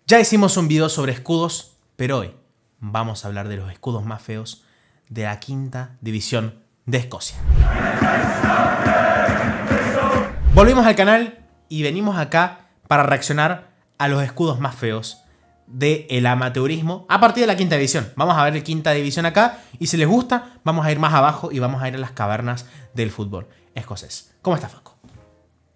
Ya hicimos un video sobre escudos, pero hoy vamos a hablar de los escudos más feos de la quinta división de Escocia. Volvimos al canal y venimos acá para reaccionar a los escudos más feos del amateurismo a partir de la quinta división. Vamos a ver la quinta división acá y si les gusta vamos a ir más abajo y vamos a ir a las cavernas del fútbol escocés. ¿Cómo estás, Franco?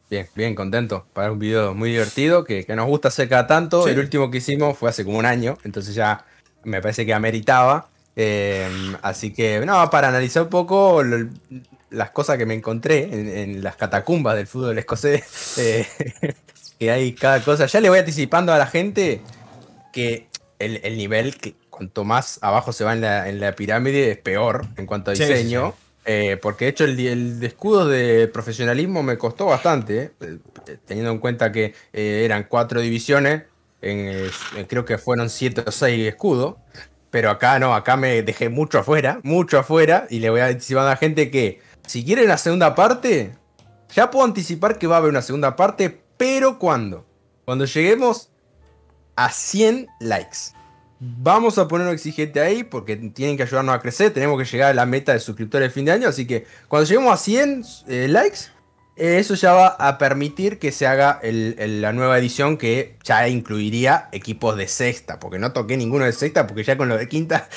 Bien, bien, contento. Para un video muy divertido que nos gusta hacer cada tanto. Sí. El último que hicimos fue hace como un año, entonces ya me parece que ameritaba. Así que, no, para analizar un poco las cosas que me encontré en las catacumbas del fútbol escocés, que hay cada cosa. Ya le voy anticipando a la gente que el nivel, que cuanto más abajo se va en la pirámide, es peor en cuanto a diseño. Sí. Porque de hecho el escudo de profesionalismo me costó bastante, teniendo en cuenta que eran 4 divisiones, creo que fueron 7 o 6 escudos, pero acá no, acá me dejé mucho afuera, y le voy a anticipar a la gente que si quieren la segunda parte, ya puedo anticipar que va a haber una segunda parte, pero ¿cuándo? Cuando lleguemos a 100 likes. Vamos a ponerlo exigente ahí porque tienen que ayudarnos a crecer. Tenemos que llegar a la meta de suscriptores de fin de año. Así que cuando lleguemos a 100 likes, eso ya va a permitir que se haga la nueva edición que ya incluiría equipos de sexta. Porque no toqué ninguno de sexta porque ya con lo de quinta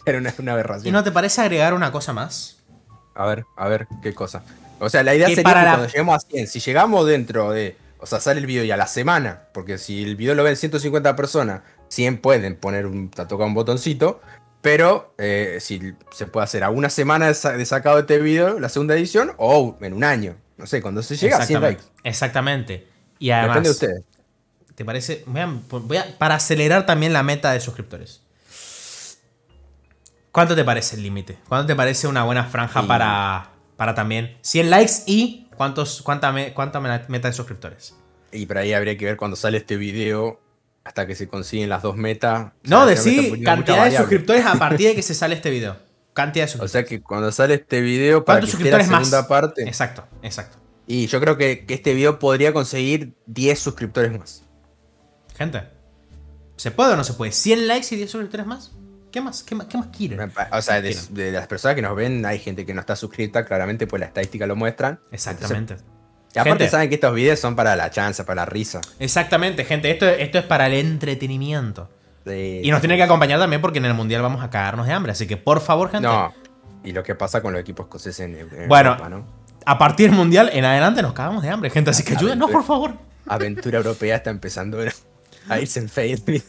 era una aberración. ¿Y no te parece agregar una cosa más? A ver, qué cosa. O sea, la idea Que sería para que la- cuando lleguemos a 100, si llegamos dentro de... O sea, sale el video y a la semana, porque si el video lo ven 150 personas, 100 pueden poner tocar un botoncito, pero si se puede hacer a una semana de sacado de este video, la segunda edición, o en un año. No sé, cuando se llega a 100 likes. Exactamente. Y además, Depende de ustedes. ¿te parece? Para acelerar también la meta de suscriptores. ¿Cuánto te parece el límite? ¿Cuánto te parece una buena franja Y- para también 100 likes y cuánta meta de suscriptores? Y por ahí habría que ver cuando sale este video, hasta que se consiguen las dos metas. No, O sea, decí mucha cantidad de variable. suscriptores a partir de que se sale este video. Cantidad de O suscriptores. sea que cuando sale este video, para que ¿Cuántos esté la suscriptores más? segunda parte... Exacto. Y yo creo que este video podría conseguir 10 suscriptores más. Gente, ¿se puede o no se puede? ¿100 likes y 10 suscriptores más? ¿Qué más? ¿Qué más quieren? O sea, ¿Qué quieren? de las personas que nos ven, hay gente que no está suscrita, claramente, pues la estadística lo muestran. Exactamente. Entonces, y aparte Gente, saben que estos videos son para la chanza, para la risa. exactamente, gente. Esto es para el entretenimiento. Sí, Y nos tiene que acompañar también porque en el mundial vamos a cagarnos de hambre. Así que por favor, gente. No. Y lo que pasa con los equipos escoceses en Bueno, Europa, ¿no? a partir del mundial en adelante nos cagamos de hambre, gente. Así que ayúdenos, por favor. Aventura europea está empezando a irse en fade.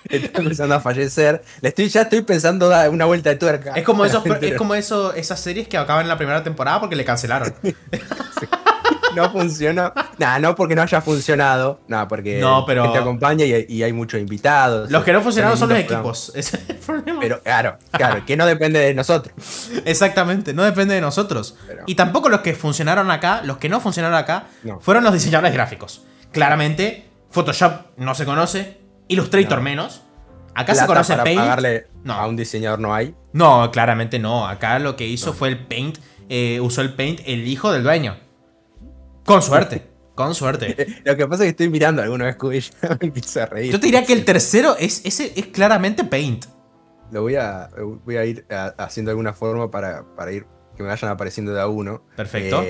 Está empezando a fallecer. Ya estoy pensando dar una vuelta de tuerca. Es como esas series que acaban en la primera temporada porque le cancelaron. No funciona. Nah, no porque no haya funcionado. No, porque No, pero- te acompaña y hay muchos invitados. Los que no funcionaron son los distintos programas. equipos. Ese es el problema. Pero claro, que no depende de nosotros. Exactamente, no depende de nosotros. Pero- Y tampoco los que funcionaron acá, los que no funcionaron acá, No. fueron los diseñadores gráficos. Claramente, Photoshop no se conoce, Illustrator No. menos. Acá se Plata conoce para Paint. pagarle No. a un diseñador no hay. No, claramente no. Acá lo que hizo fue el Paint. Usó el Paint el hijo del dueño. Con suerte. Con suerte. Lo que pasa es que estoy mirando alguna vez que me empiezo a reír. Yo te diría que el tercero es claramente Paint. Lo voy a ir haciendo de alguna forma para ir, que me vayan apareciendo de a uno. Perfecto.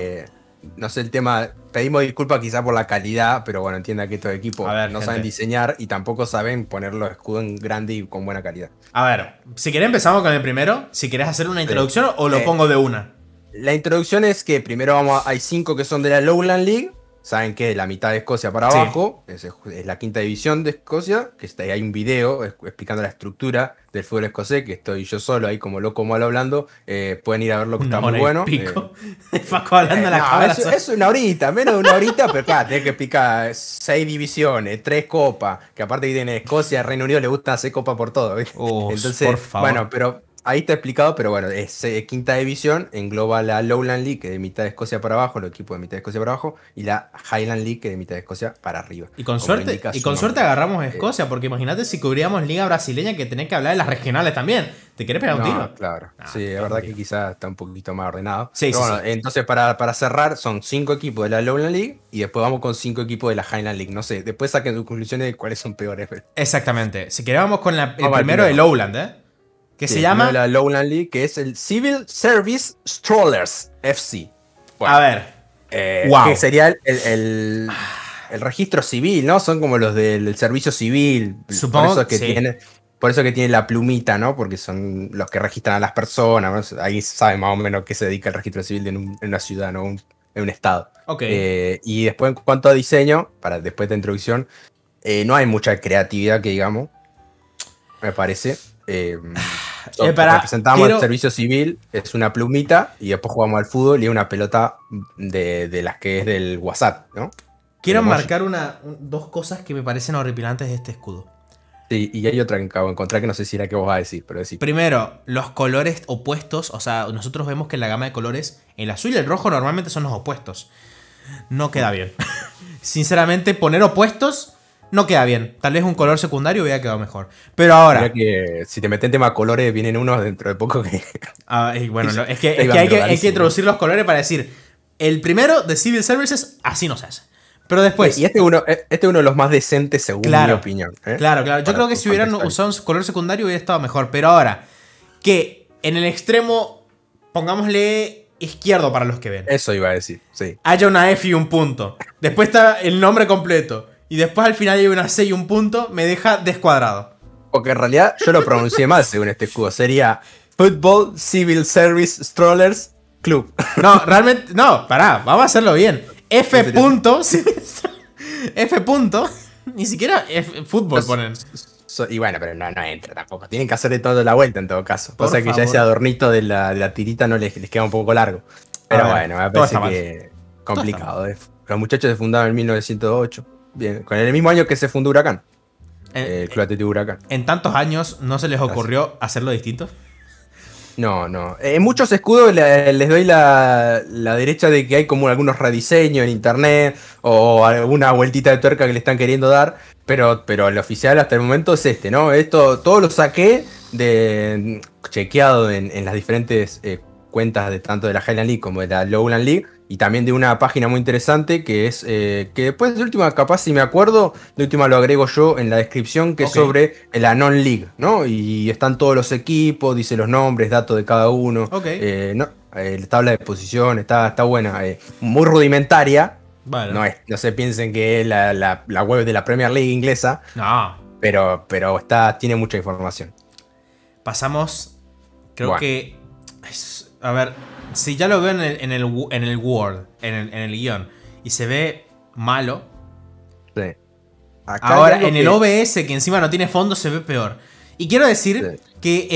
No sé el tema, pedimos disculpas quizás por la calidad, pero bueno, entienda que estos equipos A ver, no gente. saben diseñar y tampoco saben poner los escudos en grande y con buena calidad. A ver, si querés empezamos con el primero. Si querés hacer una introducción o lo Sí. pongo de una. La introducción es que primero hay 5 que son de la Lowland League. Saben que de la mitad de Escocia para Sí. abajo es la quinta división de Escocia. Que hay un video explicando la estructura del fútbol escocés. Que estoy yo solo ahí como loco malo hablando. Pueden ir a verlo que está muy bueno. Pico. Paco hablando a la No, cámara. es una horita, menos de una horita, pero claro, tenés que explicar 6 divisiones, 3 copas. Que aparte que en Escocia, Reino Unido le gusta hacer copa por todo, ¿viste? Por favor. Bueno, pero ahí está explicado, pero bueno, es quinta división, engloba la Lowland League, que de mitad de Escocia para abajo, los equipos de mitad de Escocia para abajo, y la Highland League, que de mitad de Escocia para arriba. Y con como suerte, indica y su con suerte nombre. agarramos Escocia, porque imagínate si cubríamos Liga Brasileña que tenés que hablar de las regionales también. ¿Te querés pegar un tiro? No, claro. Ah, Sí, es verdad que quizás está un poquito más ordenado. Sí, Pero sí, bueno, sí. entonces para cerrar, son 5 equipos de la Lowland League y después vamos con 5 equipos de la Highland League. No sé, después saquen sus conclusiones de cuáles son peores. Exactamente. Si querés vamos con el Vamos al primero de primero. Lowland, ¿eh? Que Sí, se el primero de llama... la Lowland League, que es el Civil Service Strollers FC. Bueno, A ver. que Wow. sería el registro civil, ¿no? Son como los del servicio civil. Supongo, por eso que sí. por eso que tiene la plumita, ¿no? Porque son los que registran a las personas, ¿no? Ahí saben más o menos qué se dedica el registro civil en una ciudad, ¿no? En un estado. Ok. Y después, en cuanto a diseño, para después de introducción, no hay mucha creatividad que digamos, me parece. Representamos el servicio civil, es una plumita, y después jugamos al fútbol y una pelota de las que es del WhatsApp, ¿no? Quiero marcar dos cosas que me parecen horripilantes de este escudo. Sí, y hay otra que acabo de encontrar que no sé si era que vos vas a decir, pero decir. Primero, los colores opuestos. O sea, nosotros vemos que en la gama de colores, el azul y el rojo normalmente son los opuestos. No queda bien. Sinceramente, poner opuestos no queda bien. Tal vez un color secundario hubiera quedado mejor. Pero ahora... Mira que si te meten tema colores, vienen unos dentro de poco que... y bueno, es que hay que introducir los colores para decir... El primero de Civil Services, así no se hace. Pero después... Y este es uno de los más decentes según mi opinión. Claro. Yo creo que si hubieran usado un color secundario hubiera estado mejor. Pero ahora, que en el extremo, pongámosle izquierdo para los que ven. Eso iba a decir, sí. Haya una F y un punto. Después está el nombre completo. Y después al final hay una C y un punto. Me deja descuadrado. Porque en realidad yo lo pronuncié mal según este escudo. Sería Football Civil Service Strollers Club. No, realmente... No, pará. Vamos a hacerlo bien. F punto. F punto. Ni siquiera F, fútbol ponen. Y bueno, pero no entra tampoco. Tienen que hacerle toda la vuelta en todo caso. Cosa que ya ese adornito de la tirita no les queda un poco largo. Pero bueno, me parece que complicado. Los muchachos se fundaron en 1908. Bien, con el mismo año que se fundó Huracán. El Club Atlético Huracán. ¿En tantos años no se les ocurrió hacerlo distinto? No. En muchos escudos les doy la derecha de que hay como algunos rediseños en internet o alguna vueltita de tuerca que le están queriendo dar, pero el oficial hasta el momento es este, ¿no? Esto todo lo saqué chequeado en las diferentes cuentas de tanto de la Highland League como de la Lowland League, y también de una página muy interesante que es que después de última, capaz si me acuerdo, de última lo agrego yo en la descripción, que es sobre la non-league, ¿no? Y están todos los equipos, dice los nombres, datos de cada uno, la tabla de posición, está buena, muy rudimentaria. Bueno. No se piensen que es la web de la Premier League inglesa, no, pero tiene mucha información. Pasamos, creo que... A ver, si ya lo veo en el Word, en el guión, y se ve malo. Sí. Ahora, en el OBS, que encima no tiene fondo, se ve peor. Y quiero decir que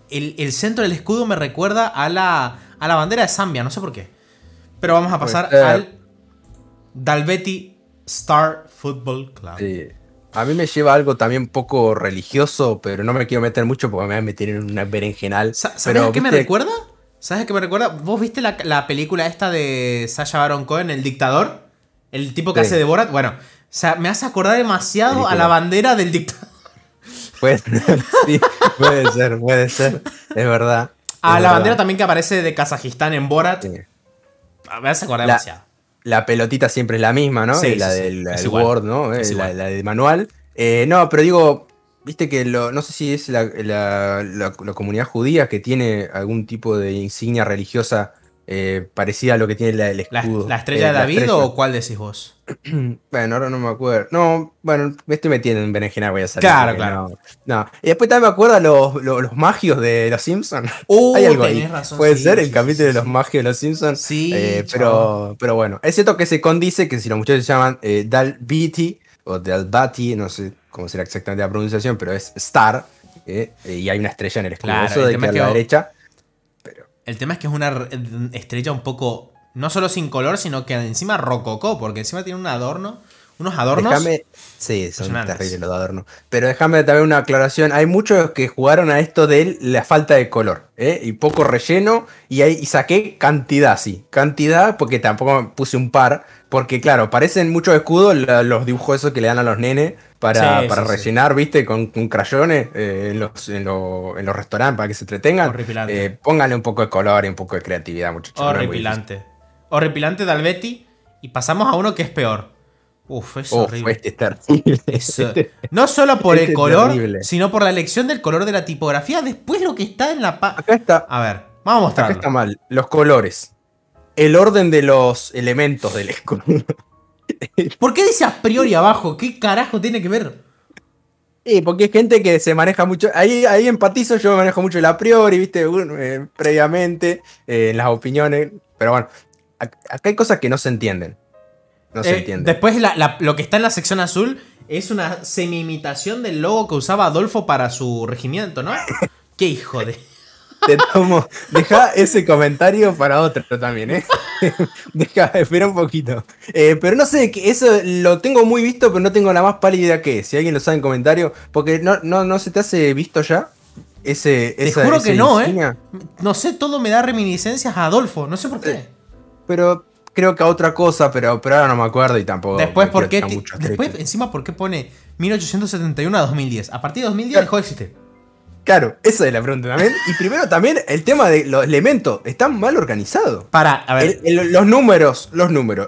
el centro del escudo me recuerda a la bandera de Zambia, no sé por qué. Pero vamos a pasar al Dalbetti Star Football Club. Sí. A mí me lleva algo también poco religioso, pero no me quiero meter mucho porque me voy a meter en una berenjenal. ¿Sabes a qué me recuerda? ¿Sabes a qué me recuerda? ¿Vos viste la película esta de Sacha Baron Cohen, El Dictador? El tipo que hace de Borat. Bueno, o sea, me hace acordar demasiado a la bandera del dictador. Sí, puede ser. Es verdad. La bandera también que aparece de Kazajistán en Borat. Sí. Me hace acordar demasiado. La pelotita siempre es la misma, ¿no? Sí, la del Word, ¿no? La de manual. No, pero digo, viste que no sé si es la comunidad judía que tiene algún tipo de insignia religiosa parecida a lo que tiene el escudo. ¿La estrella de David o cuál decís vos? Bueno, ahora no me acuerdo. No, bueno, me estoy metiendo en berenjena, voy a salir. Claro. No. Y después también me acuerdo los magios de los Simpsons. Hay algo ahí. Razón, puede ser el capítulo de los magios de los Simpsons. Sí, pero bueno, es cierto que se condice que si los muchachos se llaman Dalbetti o Dalbati, no sé cómo será exactamente la pronunciación, pero es Star, y hay una estrella en el escudo. Claro, eso de que a la derecha. El tema es que es una estrella un poco, no solo sin color, sino que encima rococó, porque encima tiene un adorno unos adornos. Déjame. Sí, son Impresionantes. terribles los adornos. Pero déjame también una aclaración. Hay muchos que jugaron a esto de la falta de color, ¿eh? Y poco relleno. Y saqué cantidad, sí. Cantidad, porque tampoco puse un par. Porque, claro, parecen muchos escudos los dibujos esos que le dan a los nenes para Sí, sí, sí. rellenar, ¿viste? Con crayones en los restaurantes para que se entretengan. Horripilante. Pónganle un poco de color y un poco de creatividad, muchachos. No es muy difícil. Horripilante. Horripilante de Albetti. Y pasamos a uno que es peor. Uf, es horrible. Este es terrible. No solo por el Este es color, terrible. sino por la elección del color de la tipografía. Después lo que está en la Acá está. A ver, vamos a Acá mostrarlo. está mal. Los colores. El orden de los elementos del escudo. ¿Por qué dice a priori abajo? ¿Qué carajo tiene que ver? Porque hay gente que se maneja mucho. Ahí empatizo, yo me manejo mucho el a priori, ¿viste? Previamente, en las opiniones. Pero bueno, acá hay cosas que no se entienden. No se entienden. Después lo que está en la sección azul es una semi-imitación del logo que usaba Adolfo para su regimiento, ¿no? ¡Qué hijo de...! Te tomo. Deja ese comentario para otro también, ¿eh? Espera un poquito. Pero no sé, que eso lo tengo muy visto, pero no tengo la más pálida idea qué es. Si alguien lo sabe en comentario. Porque no se te hace visto ya. Te juro que no, insignia. No sé, todo me da reminiscencias a Adolfo. No sé por qué. Pero creo que a otra cosa, pero ahora no me acuerdo y tampoco. Después, encima, ¿por qué pone 1871 a 2010? A partir de 2010 dejó de existir. Claro, esa es la pregunta también. Y primero también el tema de los elementos. Están mal organizados. A ver. Los números.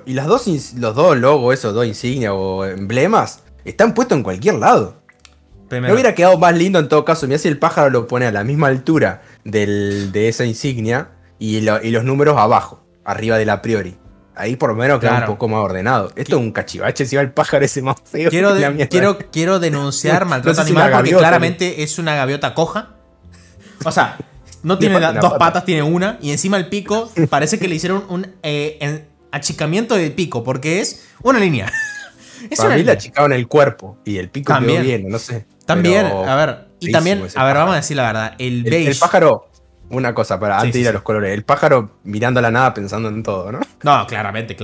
Y los dos logos, esos dos insignias o emblemas, están puestos en cualquier lado. Primero. No hubiera quedado más lindo en todo caso. Mirá si el pájaro lo pone a la misma altura de esa insignia y los números abajo, arriba del a priori. Ahí por lo menos queda un poco más ordenado. Esto es un cachivache, si va el pájaro ese más feo. Quiero denunciar maltrato animal porque claramente es una gaviota coja. O sea, no tiene dos patas, tiene una. Y encima el pico parece que le hicieron un achicamiento del pico porque es una línea. Para mí le achicaron el cuerpo y el pico quedó bien, no sé. También, a ver. Y también, a ver, vamos a decir la verdad. El beige. El pájaro... Una cosa, antes de ir a los colores. El pájaro mirando a la nada pensando en todo, ¿no? No, claramente.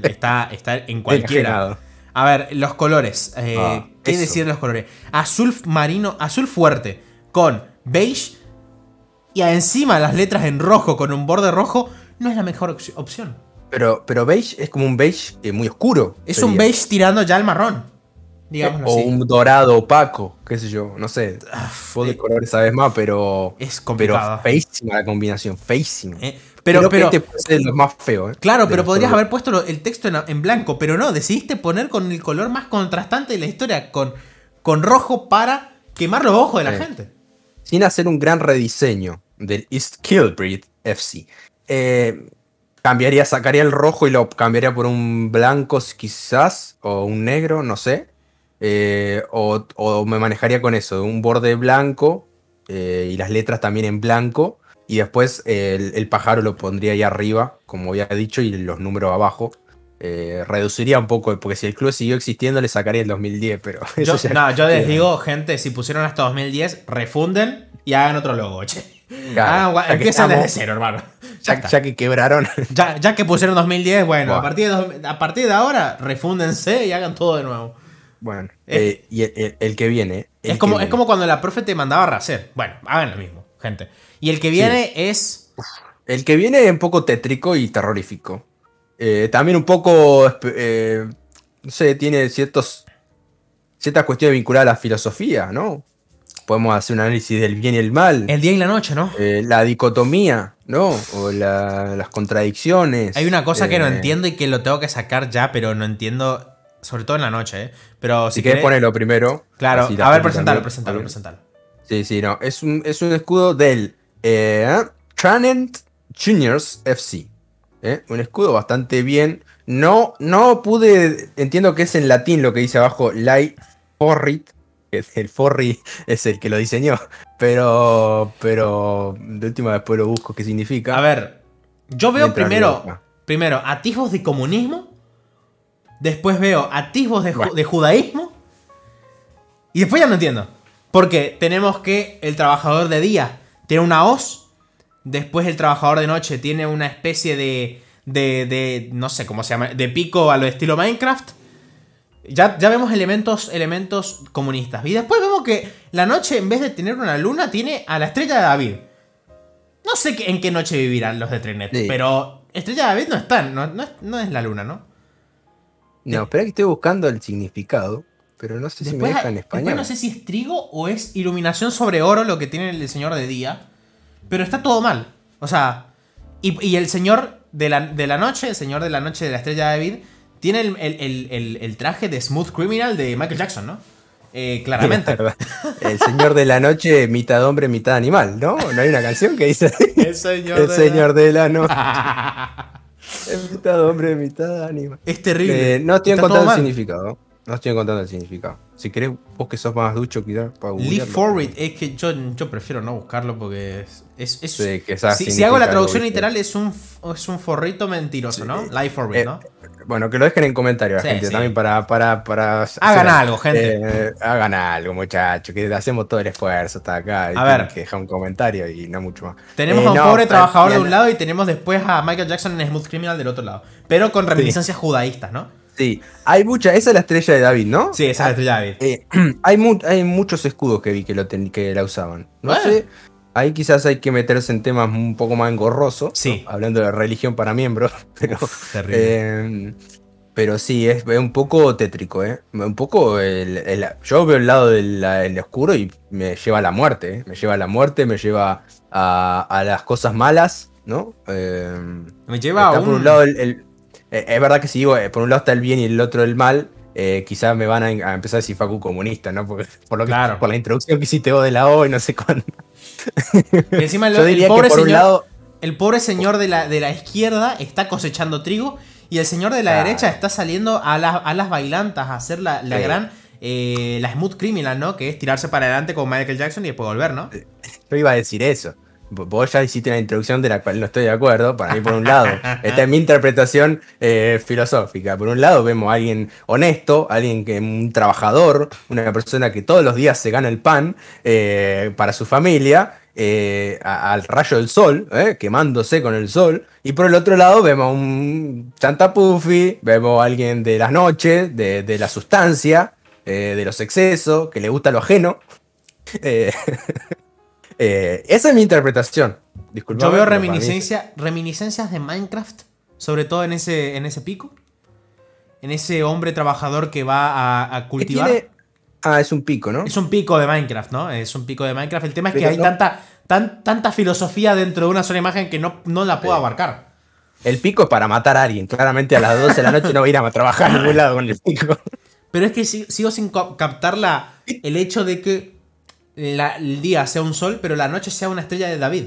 Está en cualquiera. A ver, los colores. ¿Qué decir de los colores? Azul marino, azul fuerte, con beige. Y encima las letras en rojo, con un borde rojo, no es la mejor opción. Pero beige es como un beige muy oscuro. Es un beige tirando ya al marrón. O un dorado opaco, qué sé yo, no sé. Vos de colores sabes más, pero. Es complicado. Pero feísima la combinación, feísima. Pero este puede ser lo más feo, ¿eh? Claro, pero podrías haber puesto el texto en blanco, pero no, decidiste poner con el color más contrastante de la historia, con rojo para quemar los ojos de la gente. Sin hacer un gran rediseño del East Kilbride FC. Sacaría el rojo y lo cambiaría por un blanco quizás, o un negro, no sé. O me manejaría con eso, un borde blanco y las letras también en blanco. Y después el pájaro lo pondría ahí arriba, como había dicho, y los números abajo. Reduciría un poco, porque si el club siguió existiendo le sacaría el 2010, pero... yo les digo, gente, si pusieron hasta 2010, refunden y hagan otro logo, che. Claro, empiezan desde cero, hermano. Ya que quebraron. Ya que pusieron 2010, bueno, a partir de ahora, refúndense y hagan todo de nuevo. Bueno, y el que viene... Es como cuando la profe te mandaba a racer. Bueno, hagan lo mismo, gente. Y el que viene es... El que viene es un poco tétrico y terrorífico. También un poco... no sé, tiene ciertas cuestiones vinculadas a la filosofía, ¿no? Podemos hacer un análisis del bien y el mal. El día y la noche, ¿no? La dicotomía, ¿no? O las contradicciones. Hay una cosa que no entiendo y que lo tengo que sacar ya, pero no entiendo... Sobre todo en la noche, ¿eh? Pero si querés ponerlo primero. Claro, a ver, presentalo. Sí, no. Es un escudo del Tranent Juniors FC. Un escudo bastante bien. No pude... Entiendo que es en latín lo que dice abajo. Lai Forrit. El Forri es el que lo diseñó. Pero de última después lo busco qué significa. A ver, yo veo primero atisbos de comunismo. Después veo atisbos de judaísmo. Y después ya no entiendo. Porque tenemos que el trabajador de día tiene una hoz. Después el trabajador de noche tiene una especie de no sé cómo se llama. De pico a lo estilo Minecraft. Ya vemos elementos comunistas. Y después vemos que la noche, en vez de tener una luna, tiene a la estrella de David. No sé en qué noche vivirán los de Trenet, Sí. pero estrella de David no está, no es la luna, ¿no? No, espera que estoy buscando el significado, pero no sé si me deja en Después español. no sé si es trigo o es iluminación sobre oro lo que tiene el señor de día. Pero está todo mal. O sea, y el señor de la noche, el señor de la noche de la estrella de David, tiene el traje de Smooth Criminal de Michael Jackson, ¿no? Claramente. El señor de la noche, mitad hombre, mitad animal, ¿no? ¿No hay una canción que dice El señor, el señor de la noche? Es mitad hombre, mitad animal. Es terrible. No estoy Está todo encontrando el mal. significado. No estoy encontrando el significado. Si querés, vos que sos más ducho, quizás para Live googlearlo. for it. Es que yo prefiero no buscarlo porque Sí, que esa si hago la significa traducción algo, ¿viste? literal es un forrito mentiroso, ¿no? Live for it, Eh, ¿no? Bueno, que lo dejen en comentarios, Sí, gente. sí. También para Hagan algo, gente. Hagan algo, muchachos. Que hacemos todo el esfuerzo hasta acá. Y A tienen ver. que dejar un comentario y no mucho más. Tenemos a un No, pobre trabajador de bien. un lado y tenemos después a Michael Jackson en Smooth Criminal del otro lado. Pero con reminiscencias judaístas, ¿no? Sí, hay mucha. Esa es la estrella de David, ¿no? Sí, esa es la estrella de David. Hay muchos escudos que vi que la usaban. No Bueno. sé. Ahí quizás hay que meterse en temas un poco más engorrosos. Sí. ¿No? Hablando de religión para miembros. Pero, Terrible. pero sí, es un poco tétrico, ¿eh? Un poco. Yo veo el lado del oscuro y me lleva a la muerte, ¿eh? Me lleva a la muerte, me lleva a las cosas malas, ¿no? Me lleva a Está un... por un lado es verdad que si digo, por un lado está el bien y el otro el mal, quizás me van a empezar a decir Facu comunista, ¿no? Porque, Claro. por la introducción que hiciste vos de la O y no sé cuándo. Y encima Yo diría que por un lado. el pobre señor de la izquierda está cosechando trigo y el señor de la Claro. derecha está saliendo a las bailantas a hacer la Sí. gran... la Smooth Criminal, ¿no? Que es tirarse para adelante con Michael Jackson y después volver, ¿no? Yo iba a decir eso. Vos ya hiciste una introducción de la cual no estoy de acuerdo. Para mí, por un lado, esta es mi interpretación filosófica. Por un lado, vemos a alguien honesto, un trabajador, una persona que todos los días se gana el pan para su familia, al rayo del sol, quemándose con el sol. Y por el otro lado, vemos a un chantapufi, vemos a alguien de las noches, de la sustancia, de los excesos, que le gusta lo ajeno. Esa es mi interpretación. Disculpame, Yo veo pero para mí reminiscencias de Minecraft, sobre todo en ese pico. En ese hombre trabajador que va a ¿Qué cultivar. tiene? Es un pico, ¿no? Es un pico de Minecraft, ¿no? Es un pico de Minecraft. El tema es que Pero hay no- tanta filosofía dentro de una sola imagen que no la puedo Sí. abarcar. El pico es para matar a alguien. Claramente a las 12 de la noche no voy a ir a trabajar a ningún lado con el pico. Pero es que sigo sin captar el hecho de que el día sea un sol, pero la noche sea una estrella de David.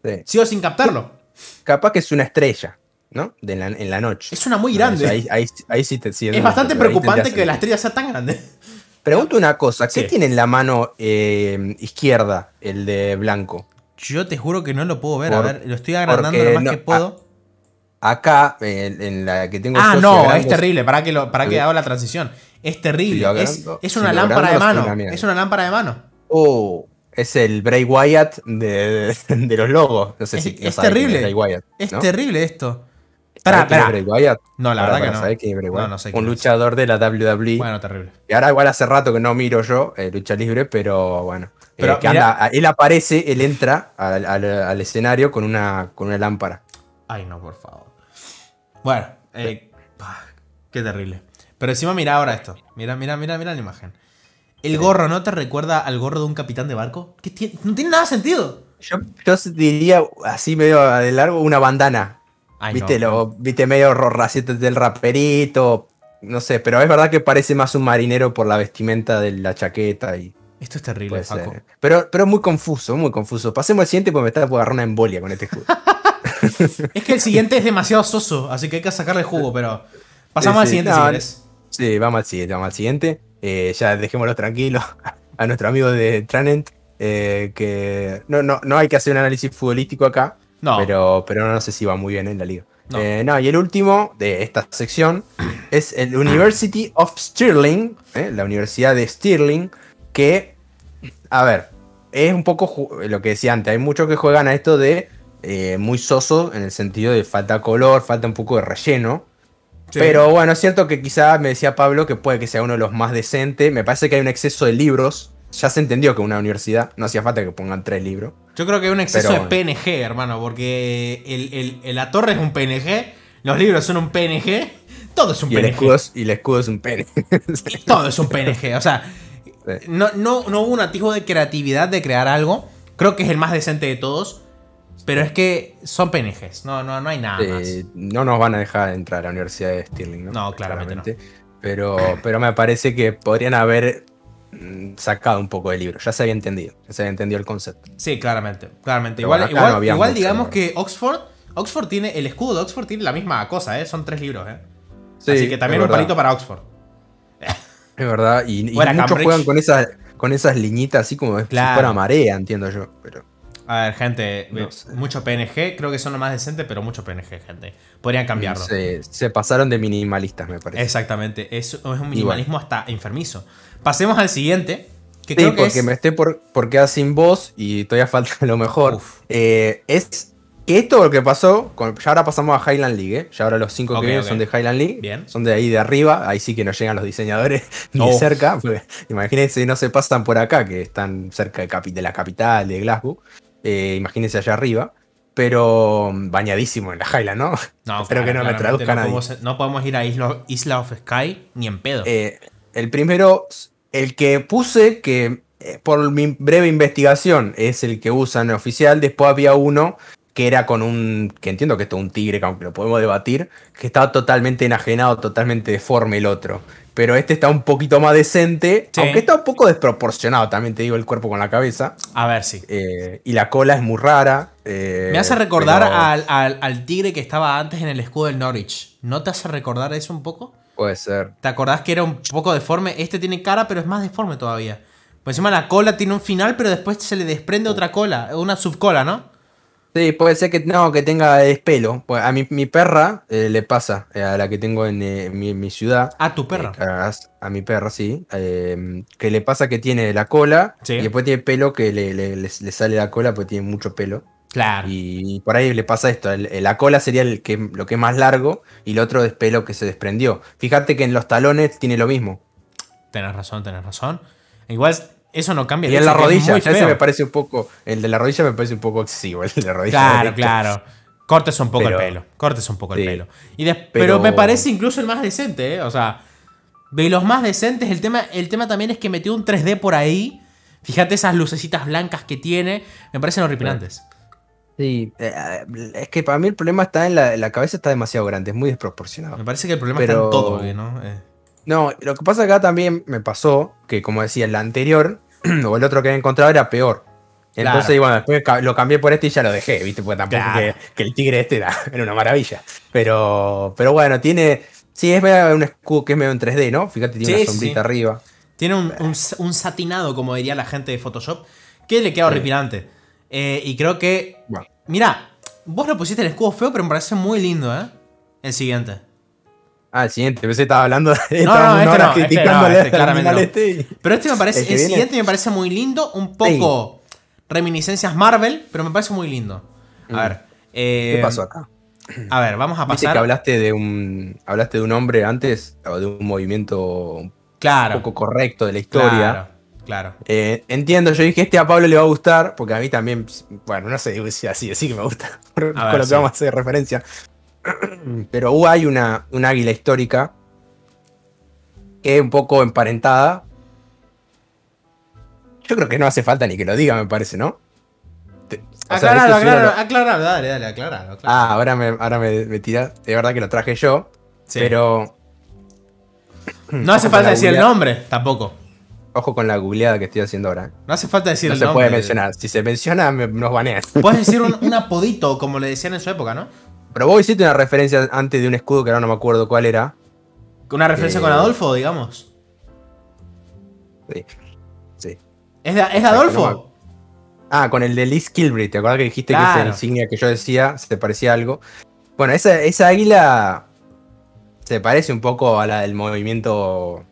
Sí. Sigo sin captarlo. Capaz que es una estrella, ¿no? En la noche. Es una muy grande. Ahí sí te sí, Es bastante ahí preocupante tendrías que la sentido. estrella sea tan grande. Pregunto una cosa. ¿Qué Sí. tiene en la mano izquierda el de blanco? Yo te juro que no lo puedo ver. A Por- ver, lo estoy agrandando porque lo más no- que puedo. Acá, en la que tengo Ah, yo, no, si es agrando- terrible. Para que haga la transición. Es terrible. Si lo Es agrando- es si una lo lámpara de agrando, es mano. una mierda. Es una lámpara de mano. Oh, es el Bray Wyatt de los logos. No sé si no Es sabes quién terrible. Bray Wyatt, Es ¿no? terrible esto. ¿Sabés Espera, quién es espera. Bray Wyatt? No, la verdad que no. ¿Sabés quién es Bray Wyatt? No sé quién Un es. luchador de la WWE. Bueno, terrible. Y ahora igual hace rato que no miro yo lucha libre, pero bueno. Pero que mira- anda, él aparece, él entra al escenario con una lámpara. Ay, no, por favor. Bueno, qué terrible. Pero encima mira ahora esto. Mira la imagen. ¿El gorro no te recuerda al gorro de un capitán de barco? No tiene nada de sentido. Yo diría así medio de largo una bandana. Ay, ¿Viste? no. ¿Viste medio racito del raperito? No sé, pero es verdad que parece más un marinero por la vestimenta de la chaqueta y Esto es terrible, puede Faco. ser. Pero muy confuso, muy confuso. Pasemos al siguiente porque me está por agarrar una embolia con este escudo. Es que el siguiente es demasiado soso, así que hay que sacarle jugo, pero... Pasamos al Sí, siguiente no, si querés. Sí, vamos al siguiente. Ya dejémoslo tranquilo a nuestro amigo de Tranent. Que no hay que hacer un análisis futbolístico acá. No. Pero no sé si va muy bien en la liga. No. Y el último de esta sección es el University of Stirling, la Universidad de Stirling, que, a ver, es un poco lo que decía antes, hay muchos que juegan a esto de muy soso, en el sentido de falta color, falta un poco de relleno. Sí. Pero bueno, es cierto que quizá me decía Pablo que puede que sea uno de los más decentes. Me parece que hay un exceso de libros. Ya se entendió que una universidad no hacía falta que pongan 3 libros. Yo creo que hay un exceso Pero de PNG, hermano, porque la torre es un PNG, los libros son un PNG, todo es un Y el PNG. escudo es un pene. Y todo es un PNG. O sea, Sí. no hubo un atisbo de creatividad de crear algo. Creo que es el más decente de todos. Pero es que son PNGs. No hay nada más. No nos van a dejar entrar a la Universidad de Stirling, ¿no? No, claramente Pero me parece que podrían haber sacado un poco del libro. Ya se había entendido. Ya se había entendido el concepto. Sí, claramente. Claramente. Pero Igual, bueno, acá no había igual mucho, digamos ¿no? que Oxford tiene. El escudo de Oxford tiene la misma cosa, ¿eh? Son 3 libros, ¿eh? Sí, Así que también es un verdad. palito para Oxford. Es verdad. Y Fuera muchos Cambridge. juegan con esas liñitas así como Claro. si fuera marea, entiendo yo. Pero A ver, gente, No sé. mucho PNG, creo que son lo más decente, pero mucho PNG, gente. Podrían cambiarlo. se pasaron de minimalistas, me parece. Exactamente, es un minimalismo hasta enfermizo. Pasemos al siguiente, que Sí, creo que porque es... me estoy por quedar sin voz y todavía falta lo mejor. Uf. Es que esto lo que pasó, ya ahora pasamos a Highland League, ¿eh? Ya ahora los 5 Ok, que vienen ok. son de Highland League. Bien. Son de ahí de arriba, ahí sí que no llegan los diseñadores ni de Uf. cerca. Porque, imagínense si no se pasan por acá, que están cerca de la capital, de Glasgow. Imagínense allá arriba. Pero bañadísimo en la Highland, ¿no? No, Espero que no me claramente traduzca nadie. no podemos ir a Isla of Sky ni en pedo. El primero, el que puse, que por mi breve investigación es el que usan oficial. Después había uno que era con que entiendo que esto es un tigre, que aunque lo podemos debatir, que estaba totalmente enajenado, totalmente deforme el otro. Pero este está un poquito más decente, Sí. aunque está un poco desproporcionado, también te digo, el cuerpo con la cabeza. A ver, sí. Y la cola es muy rara. Me hace recordar pero al tigre que estaba antes en el escudo del Norwich. ¿No te hace recordar eso un poco? puede ser. ¿Te acordás que era un poco deforme? Este tiene cara, pero es más deforme todavía. Por encima la cola tiene un final, pero después se le desprende otra cola, una subcola, ¿no? Sí, puede ser que no, que tenga despelo. Pues a mi perra le pasa, a la que tengo en mi ciudad. Ah, tu perra. A mi perra, sí. Que le pasa que tiene la cola Sí. y después tiene pelo que le sale la cola porque tiene mucho pelo. Claro. Y por ahí le pasa esto. La cola sería lo que es más largo y el otro es pelo que se desprendió. Fíjate que en los talones tiene lo mismo. Tenés razón, tenés razón. Igual eso no cambia. Y el en hecho la que es rodilla, muy ya ese feo. me parece un poco. El de la rodilla me parece un poco excesivo. El de la rodilla. Claro, directo. claro. Cortes un poco Pero- el pelo. Cortes un poco el sí. pelo. Pero Pero- me parece incluso el más decente, ¿eh? O sea, de los más decentes, el tema también es que metió un 3D por ahí. Fíjate esas lucecitas blancas que tiene. Me parecen horripilantes. Sí, es que para mí el problema está en la cabeza, está demasiado grande, es muy desproporcionado. Me parece que el problema Pero- está en todo, ¿no? No, lo que pasa acá también me pasó que, como decía, el anterior o el otro que había encontrado era peor. Entonces, Claro. bueno, después lo cambié por este y ya lo dejé, ¿viste? Porque tampoco Claro. que el tigre este era una maravilla. Pero bueno, tiene. Sí, es medio un escudo que es medio en 3D, ¿no? Fíjate, tiene Sí, una sombrita sí. arriba. Tiene un satinado, como diría la gente de Photoshop, que le queda Sí. horripilante. Y creo que... Bueno. Mira, vos lo pusiste el escudo feo, pero me parece muy lindo, ¿eh? El siguiente. Ah, el siguiente, pensé que estaba hablando de. No, estábamos este una hora no, este no, criticándole este claramente al no. este y- Pero este me parece, El que el viene. siguiente me parece muy lindo, un poco reminiscencias Marvel, pero me parece muy lindo. A ver. ¿Qué pasó acá? A ver, vamos a Viste pasar. que hablaste de un hombre antes, o de un movimiento un Claro. poco correcto de la historia. Claro. Entiendo, yo dije, a Pablo le va a gustar, porque a mí también, bueno, no sé, si así que me gusta, con ver, lo que sí. vamos a hacer referencia. Pero hay una águila histórica que es un poco emparentada. Yo creo que no hace falta ni que lo diga, me parece, ¿no? O sea, Aclaralo, esto es una- aclaralo, dale, aclaralo. Ah, ahora me tira. De verdad que lo traje yo, Sí. pero No hace ojo con falta la decir el googleada. nombre, tampoco. Ojo con la googleada que estoy haciendo ahora. No hace falta decir No el se nombre. puede mencionar. Si se menciona, nos banean. Puedes decir un apodito, como le decían en su época, ¿no? Pero vos hiciste una referencia antes de un escudo que ahora no me acuerdo cuál era. Una referencia con Adolfo, digamos. Sí. Sí. ¿Es de Adolfo? Ah, con el de Liz Kilbury. ¿Te acuerdas que dijiste que Claro. esa insignia que yo decía se te parecía a algo? Bueno, esa águila se parece un poco a la del movimiento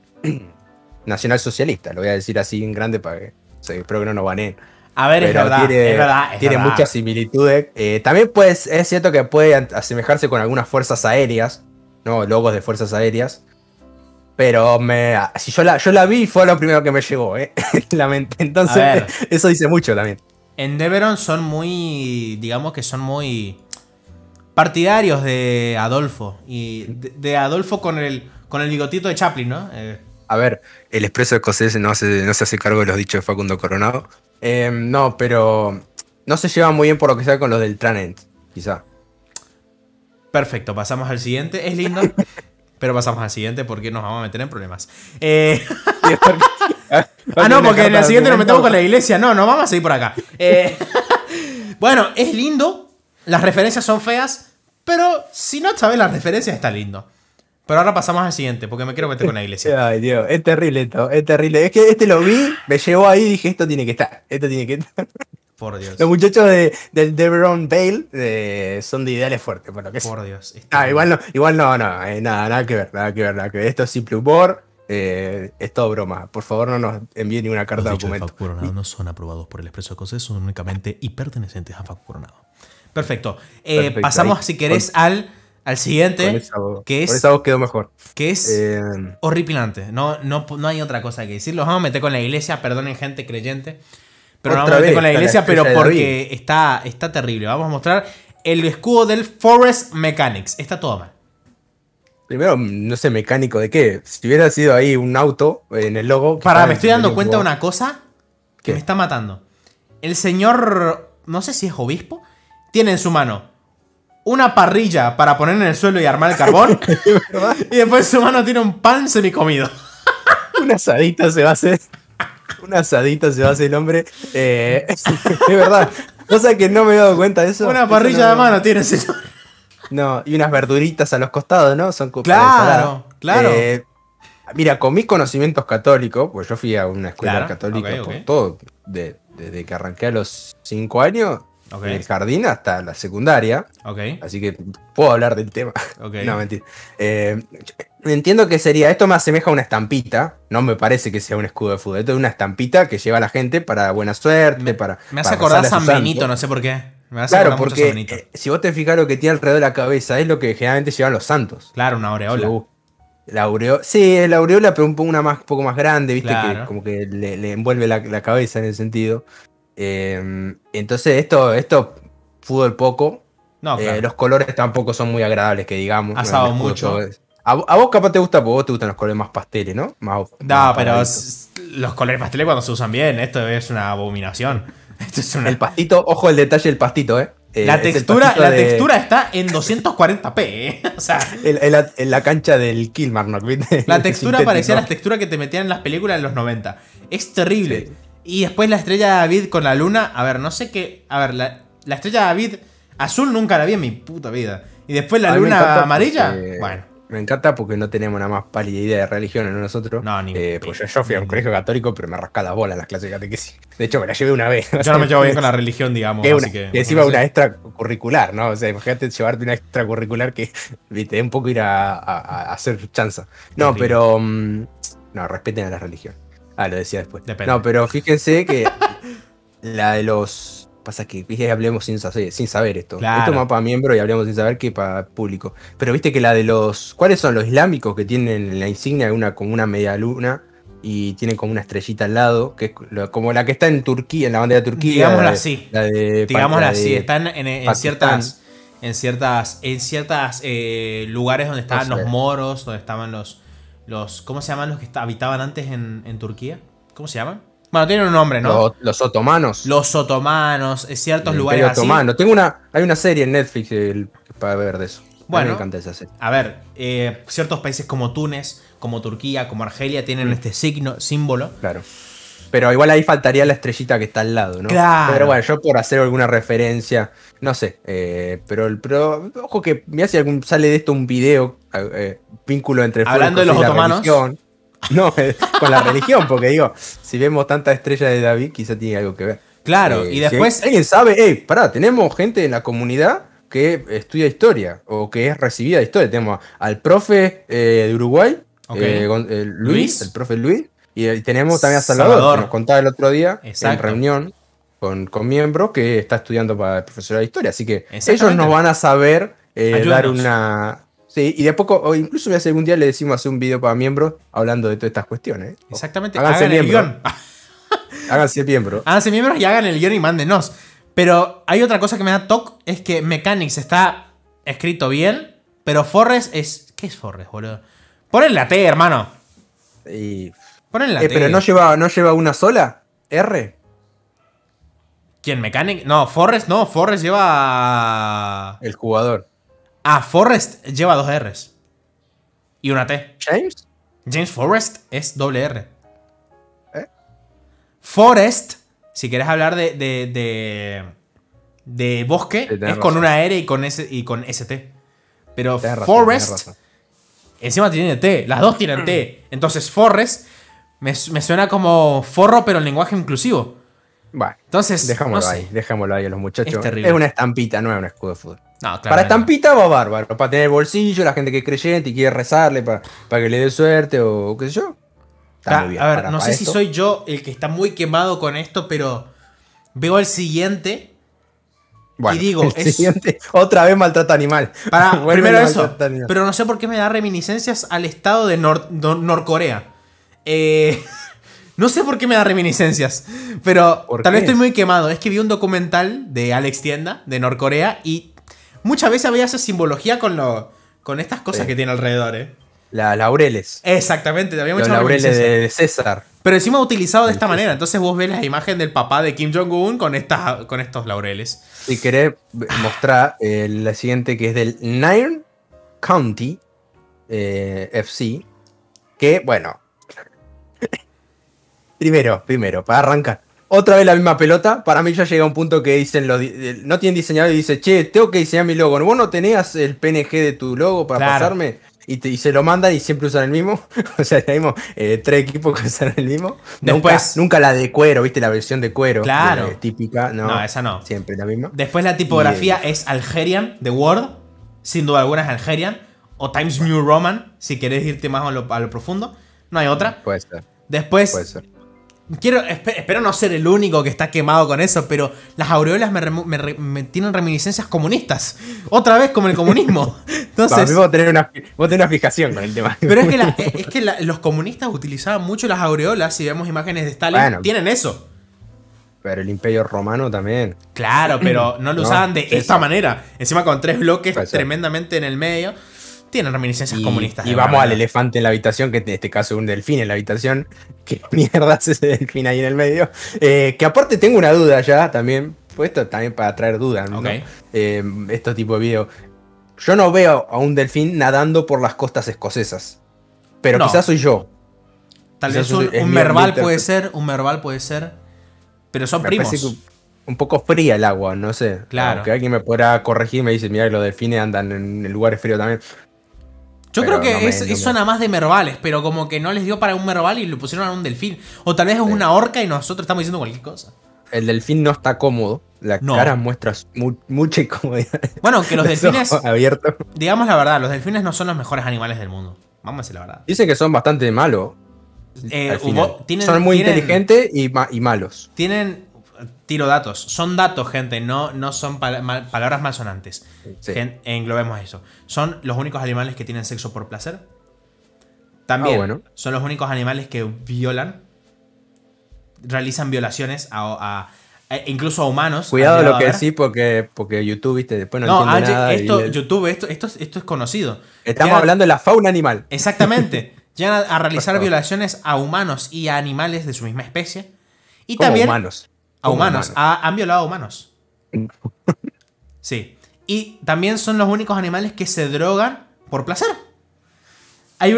nacional socialista. Lo voy a decir así en grande para que espero que no nos baneen. A ver, es Pero verdad, tiene, es verdad. tiene muchas similitudes. También es cierto que puede asemejarse con algunas fuerzas aéreas. ¿no? Logos de fuerzas aéreas. Pero si yo la vi, fue lo primero que me llegó, ¿eh? La mente. Entonces, eso dice mucho también. Endeavoron son muy, digamos que son muy partidarios de Adolfo. Y de Adolfo con el bigotito de Chaplin, ¿no? A ver, el Expreso Escocés no se hace cargo de los dichos de Facundo Coronado. No, pero no se lleva muy bien por lo que sea con los del Tranent, quizá. Perfecto, pasamos al siguiente. Es lindo, pero pasamos al siguiente porque nos vamos a meter en problemas. No, porque en el siguiente nos metemos con la iglesia. No vamos a seguir por acá. Bueno, es lindo. Las referencias son feas, pero si no sabes las referencias está lindo. Pero ahora pasamos al siguiente, porque me quiero meter con la iglesia. Ay, Dios, es terrible esto, es terrible. Es que lo vi, me llevó ahí y dije, esto tiene que estar. Por Dios. Los muchachos del Deveron Vale son de ideales fuertes, por lo que Por Dios. Igual no, nada que ver. Esto es simple humor, es todo broma. Por favor, no nos envíen ninguna carta de documento. Los dichos de Facu Coronado no son aprobados por el Expreso Escocés, son únicamente hipertenecientes a Facu Coronado. Perfecto. Pasamos, ahí, si querés, al siguiente, que es... Por esa voz quedó mejor. Que es horripilante. No hay otra cosa que decir. Los vamos a meter con la iglesia, perdonen gente creyente. Pero nos vamos a meter con la iglesia, pero porque está terrible. Vamos a mostrar el escudo del Forest Mechanics. Está todo mal. Primero, no sé, mecánico de qué. Si hubiera sido ahí un auto en el logo... Me estoy dando cuenta de una cosa que me está matando. El señor, no sé si es obispo, tiene en su mano una parrilla para poner en el suelo y armar el carbón. Y después en su mano tiene un pan semicomido. Un asadito se va a hacer. Un asadito se va a hacer el hombre. Es verdad. Cosa que no me he dado cuenta de eso. Una parrilla de mano tiene, señor. No, y unas verduritas a los costados, ¿no? Son claro. Mira, con mis conocimientos católicos, pues yo fui a una escuela católica por todo, desde que arranqué a los 5 años, en el jardín hasta la secundaria. Así que puedo hablar del tema. No, mentira. Entiendo que sería, esto me asemeja a una estampita, no me parece que sea un escudo de fútbol, esto es una estampita que lleva a la gente para buena suerte, me hace acordar a San Benito, no sé por qué. Claro, porque si vos te fijas lo que tiene alrededor de la cabeza es lo que generalmente llevan los santos. Claro, una aureola. La aureola, sí, es la aureola, pero un poco más grande, viste, claro. Que como que le envuelve la cabeza en ese sentido. Entonces esto fútbol poco. No, claro. Los colores tampoco son muy agradables, que digamos. Asado mucho. A vos capaz te gusta, porque vos te gustan los colores más pasteles, ¿no? No, pero los colores pasteles cuando se usan bien, esto es una abominación. Esto es El pastito, ojo el detalle del pastito, la textura está en 240p, O sea, en la cancha del Kilmarnock, ¿viste? La textura parecía la textura que te metían en las películas de los 90. Es terrible. Sí. Y después la estrella de David con la luna. A ver, no sé qué. A ver, la estrella de David azul nunca la vi en mi puta vida. Y después la luna amarilla. Bueno. Me encanta porque no tenemos nada más pálida idea de religión en nosotros. No, ni pues yo fui a un colegio católico, pero me rasca la bola en las clases de catequesis. De hecho, me la llevé una vez. Yo no me llevo bien con la religión, digamos. Así que encima una extracurricular, ¿no? O sea, imagínate llevarte una extracurricular que te da un poco ir a hacer chanza. No, pero... no, respeten a la religión. Lo decía después. Depende. No, pero fíjense que la de los... Pasa que hablemos sin saber esto. Claro. Esto es más para miembros y hablemos sin saber que para público. Pero viste que la de los... ¿Cuáles son los islámicos que tienen la insignia como una media luna y tienen como una estrellita al lado? Que es como la que está en Turquía, en la bandera de Turquía. Digámosla así. Digámosla así. Están en ciertas lugares donde estaban los moros, donde estaban los... ¿Cómo se llaman los que habitaban antes en Turquía? ¿Cómo se llaman? Bueno, tienen un nombre, ¿no? Los otomanos. Los otomanos, ciertos lugares así. Otomano. Hay una serie en Netflix para ver de eso. Bueno, me encanta esa serie. A ver, ciertos países como Túnez, como Turquía, como Argelia tienen este símbolo. Claro. Pero igual ahí faltaría la estrellita que está al lado, ¿no? Claro. Pero bueno, yo por hacer alguna referencia, no sé. Pero ojo que mirá si sale de esto un video, vínculo entre hablando de los otomanos. Religión. No, con la religión, porque digo, si vemos tanta estrella de David, quizá tiene algo que ver. Claro, y después... Si alguien sabe, tenemos gente en la comunidad que estudia historia, o que es recibida de historia. Tenemos al profe de Uruguay, Luis, el profe Luis, y tenemos también a Salvador, que nos contaba el otro día, en reunión con miembros, que está estudiando para el profesor de historia. Así que ellos nos van a saber dar una... Sí, y de poco, o incluso si algún día le decimos hacer un video para miembros hablando de todas estas cuestiones. Exactamente. Háganse Hagan el miembro. guión. Háganse miembro. Háganse miembros y hagan el guión y mándenos. Pero hay otra cosa que me da toque, es que Mechanics está escrito bien, pero Forrest es... ¿Qué es Forrest, boludo? Ponle la T, hermano. Y... Ponle la T. pero no lleva una sola. R. ¿Quién, Mechanic? No, Forrest lleva... El jugador. Ah, Forrest lleva 2 R's. Y una T. ¿James? James Forrest es doble R. ¿Eh? Forest, si querés hablar de bosque, Sí, es tenés con razón. una R y con ST. Pero Tenés razón, Forest, tenés razón. encima tiene T. Las dos tienen T. Entonces Forest me suena como forro, pero en lenguaje inclusivo. Bueno, Entonces, dejémoslo no sé. ahí. Dejémoslo ahí a los muchachos. Es terrible. Es una estampita, no es un escudo de fútbol. No, Para claramente. estampita va bárbaro. Para tener bolsillo, la gente que es creyente y quiere rezarle para que le dé suerte o qué sé yo. Está muy bien. A ver, Para no sé si esto. soy yo el que está muy quemado con esto, pero veo el siguiente. Bueno, y digo, el es- siguiente, otra vez maltrata animal. Para, Vuelve primero el eso, maltrato animal. pero no sé por qué me da reminiscencias al estado de Norcorea. No sé por qué me da reminiscencias, pero ¿Por tal vez qué? estoy muy quemado. Es que vi un documental de Alex Tienda, de Norcorea, y muchas veces había esa simbología con estas cosas Sí. que tiene alrededor, ¿eh? Las laureles. Exactamente, había Los muchas laureles reminiscencias. de César. Pero encima utilizado de Sí, esta sí, manera. sí. Entonces vos ves la imagen del papá de Kim Jong-un con estos laureles. Si querés mostrar la siguiente que es del Nairn County FC. Que, bueno. primero, para arrancar. Otra vez la misma pelota. Para mí ya llega un punto que dicen no tienen diseñador y dice, che, tengo que diseñar mi logo. ¿Vos no tenías el PNG de tu logo para Claro. pasarme? Y se lo mandan y siempre usan el mismo. O sea, tenemos 3 equipos que usan el mismo. Después- nunca la de cuero, ¿viste? La versión de cuero. Claro. Típica. No, No, esa no. Siempre la misma. Después la tipografía es Algerian, de Word. Sin duda alguna es Algerian. O Times New Roman, si querés irte más a lo profundo. No hay otra. Puede ser, Después, puede ser. espero no ser el único que está quemado con eso, pero las aureolas me tienen reminiscencias comunistas. Otra vez como el comunismo. Para mí Entonces, vos tenés una fijación con el tema. pero es que los comunistas utilizaban mucho las aureolas. Si vemos imágenes de Stalin, Bueno. tienen eso. Pero el Imperio Romano también. Claro, pero no lo No, usaban de eso. esta manera. Encima con 3 bloques Puede ser. tremendamente en el medio. Tienen reminiscencias comunistas. Y de vamos alguna al manera. elefante en la habitación, que en este caso es un delfín en la habitación. ¿Qué mierda hace ese delfín ahí en el medio? Que aparte tengo una duda ya también. Pues esto también para traer dudas, ¿no? Ok. Estos tipos de videos. Yo no veo a un delfín nadando por las costas escocesas. Pero No. quizás soy yo. Tal Quizás vez un, es un mi- merval mi puede interpretación. ser, un merval puede ser. Pero son Me primos. parece que un poco fría el agua, no sé. Claro. Aunque alguien me podrá corregir y me dice, mira que los delfines andan en lugares fríos también. Yo Pero creo que no me- es no me- suena más de mervales, pero como que no les dio para un merval y lo pusieron a un delfín. O tal vez es una orca y nosotros estamos diciendo cualquier cosa. El delfín no está cómodo. La No. cara muestra mucha incomodidad. Bueno, que los delfines, abiertos. digamos la verdad, los delfines no son los mejores animales del mundo. Vamos a decir la verdad. Dicen que son bastante malos. Al final. Son muy inteligentes y malos. Tienen, tiro datos, son datos, gente, no son palabras malsonantes. Sí. Englobemos eso. Son los únicos animales que tienen sexo por placer. También bueno. son los únicos animales que violan, realizan violaciones incluso a humanos. Cuidado han lo llegado que a ver. decís porque YouTube, viste, después no, No, entiende nada. YouTube, esto es conocido. Estamos Llegan- hablando de la fauna animal. Exactamente. Llegan a realizar Por favor. violaciones a humanos y a animales de su misma especie. Y Como también humanos. a Como humanos. Han violado a humanos. Sí. Y también son los únicos animales que se drogan por placer.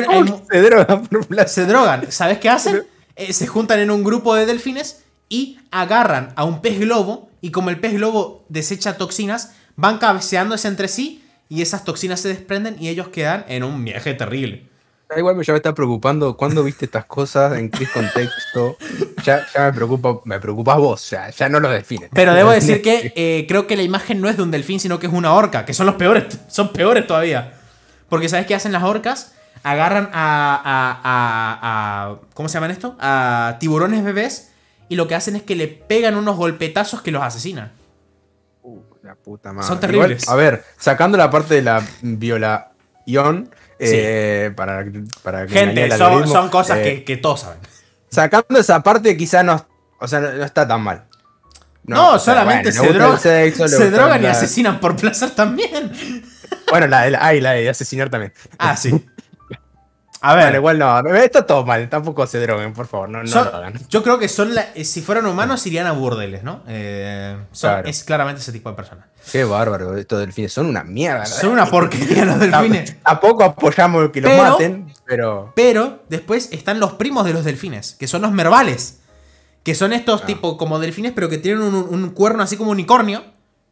¿Cómo que se drogan por placer? Se drogan. ¿Sabes qué hacen? Se juntan en un grupo de delfines y agarran a un pez globo. Y como el pez globo desecha toxinas, van cabeceándose entre sí. Y esas toxinas se desprenden y ellos quedan en un viaje terrible. Igual ya me está preocupando. ¿Cuándo viste estas cosas? ¿En qué contexto? Ya me preocupas vos. Ya no los defines. Pero debo decir que creo que la imagen no es de un delfín, sino que es una orca, que son los peores, son peores todavía. Porque ¿sabes qué hacen las orcas? Agarran a ¿cómo se llaman esto? A tiburones bebés y lo que hacen es que le pegan unos golpetazos que los asesinan. La puta madre. Son terribles. Igual, a ver, sacando la parte de la ion Sí. para que engañe Gente, al son algoritmo. cosas que todos saben. Sacando esa parte, quizá no, o sea, no está tan mal. No, o sea, solamente bueno, le gusta el sexo, le se gusta drogan y la- asesinan por placer también. Bueno, la de asesinar también. Ah, sí. A Bueno, ver, igual no, está todo mal, tampoco se droguen, por favor, no son- lo hagan. yo creo que si fueran humanos irían a burdeles, ¿no? Claro. Es claramente ese tipo de personas. Qué bárbaro, estos delfines son una mierda. ¿no? Son una porquería los delfines. Tampoco apoyamos que los Pero- maten, pero... Pero después están los primos de los delfines, que son los mervales. Que son estos tipo como delfines, pero que tienen un cuerno así como unicornio,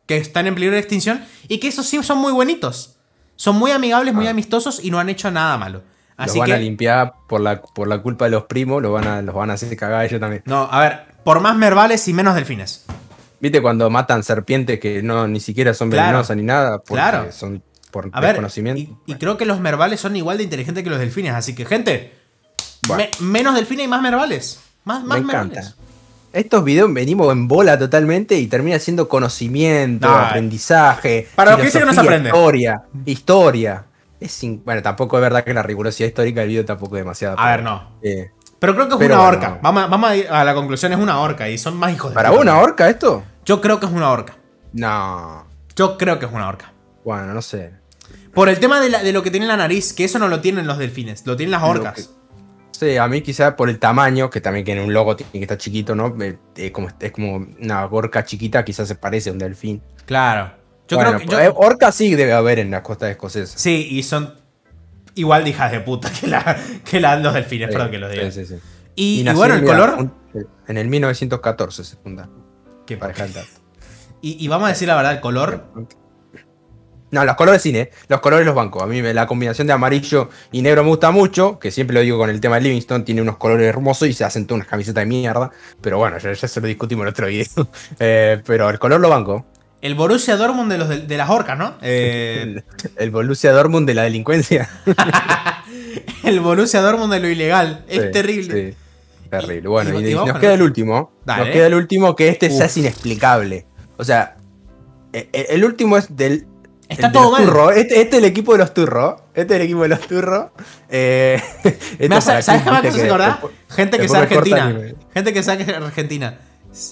que están en peligro de extinción, y que esos sí son muy buenitos. Son muy amigables, muy amistosos y no han hecho nada malo. Los Así van que, a limpiar por la culpa de los primos, los van a hacer cagar ellos también. no, a ver, por más mervales y menos delfines. ¿Viste cuando matan serpientes que no ni siquiera son Claro. venenosas ni nada? Porque Claro. son por A ver, desconocimiento. y creo que los mervales son igual de inteligentes que los delfines. Así que, gente, Bueno. menos delfines y más mervales. Más Me mervales. encanta. Estos videos venimos en bola totalmente y termina siendo conocimiento, No, aprendizaje. para los que dicen que no se filosofía, aprende. Historia. Bueno, tampoco es verdad que la rigurosidad histórica del video tampoco es demasiado. A ver, no. eh, Pero creo que es Pero una bueno. orca. Vamos a ir a la conclusión, es una orca y son más hijos de ¿Para puta. una orca esto? Yo creo que es una orca. No. Yo creo que es una orca. Bueno, no sé. Por el tema de lo que tiene en la nariz, que eso no lo tienen los delfines, lo tienen las orcas. Sí, a mí quizá por el tamaño, que también que en un logo tiene que estar chiquito, ¿no? Es como una orca chiquita, quizás se parece a un delfín. Claro. Yo Bueno, creo que. orca sí debe haber en las costas escocesas. Sí, y son igual de hijas de puta que los delfines, Sí, perdón que los diga. sí, sí. Y nació, bueno, el mira, color. en el 1914 se funda. Qué Para paja. dejar el dato. Y vamos a decir la verdad, el color. No, los colores cine, los colores los bancos. A mí la combinación de amarillo y negro me gusta mucho, que siempre lo digo con el tema de Livingston, tiene unos colores hermosos y se hacen todas unas camisetas de mierda. Pero bueno, ya se lo discutimos en otro video. Pero el color lo banco. El Borussia Dortmund de las orcas, ¿no? El Borussia Dortmund de la delincuencia. El Borussia Dortmund de lo ilegal. Es Sí, terrible. sí. Terrible. Bueno, y y vamos nos con queda el- el último. Dale. Nos queda el último, que este ya Uf. es inexplicable. O sea, el último es del. Está el de todo los mal. turros. Este es el equipo de los turros. Este es el equipo de los turros. ¿Sabes qué me hace acordar? Gente que sea después me cortan argentina. Gente que sea argentina.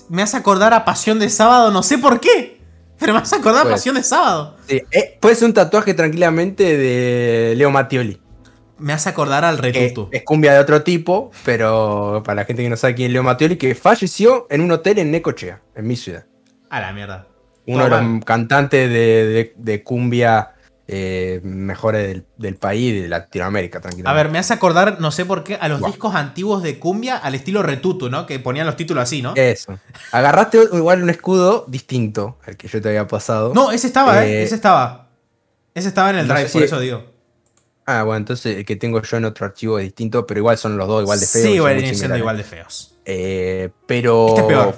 Me hace acordar a Pasión de Sábado, no sé por qué. Pero me hace acordar a Pues. Pasión de Sábado. Sí, puede ser un tatuaje tranquilamente de Leo Mattioli. Me hace acordar al Retutu. Es cumbia de otro tipo, pero para la gente que no sabe quién es Leo Mattioli, que falleció en un hotel en Necochea, en mi ciudad. A la mierda. Uno de Todo los mal. cantantes de cumbia mejores del país y de Latinoamérica, A tranquilamente. ver, me hace acordar, no sé por qué, a los Buah. discos antiguos de cumbia al estilo Retutu, ¿no? Que ponían los títulos así, ¿no? Eso. Agarraste igual un escudo distinto al que yo te había pasado. No, ese estaba, Eh, Ese estaba. Ese estaba en el no sé drive, por si- eso digo. Ah, bueno, entonces el que tengo yo en otro archivo es distinto, pero igual son los dos igual de feos. y Sí, son muy vienen siendo similares. igual de feos. Pero. Este es peor.